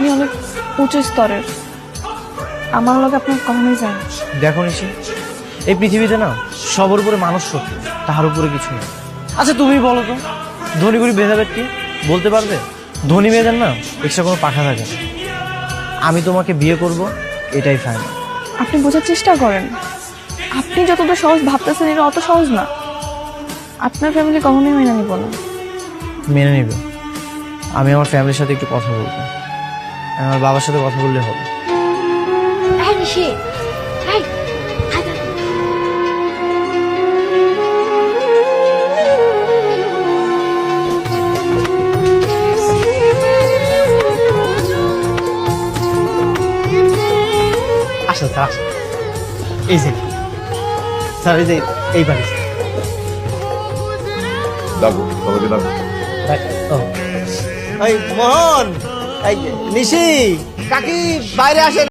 আপনি অনেক উঁচু স্তরের, আমার লগে আপনার কখনোই যায় না। দেখো নিশি, এই পৃথিবীতে না সবার উপরে মানুষ সত্য, তাহার উপরে কিছু নেই। আচ্ছা তুমি বলো তো, ধনী গরিব ভেদাভেদ কি বলতে পারবে? ধনী মেয়েদের না এক্সট্রা কোনো পাখা থাকে না। আমি তোমাকে বিয়ে করব, এটাই ফাইনাল। আপনি বোঝার চেষ্টা করেন, আপনি যতটা সহজ ভাবতেছেন এটা অত সহজ না। আপনার ফ্যামিলি কখনোই মেনে নিব না। মেনে নিবে। আমি আমার ফ্যামিলির সাথে একটু কথা বলবো, আমার বাবার সাথে কথা বললে হবে। এই নিশি, এই, আয় না। আসেন স্যার, আসেন। এই যে স্যার, এই যে এই বাড়ি। ডাকো, সবাইকে ডাকো। এই মোহন, এই নিশি, কাকি বাইরে আসেন।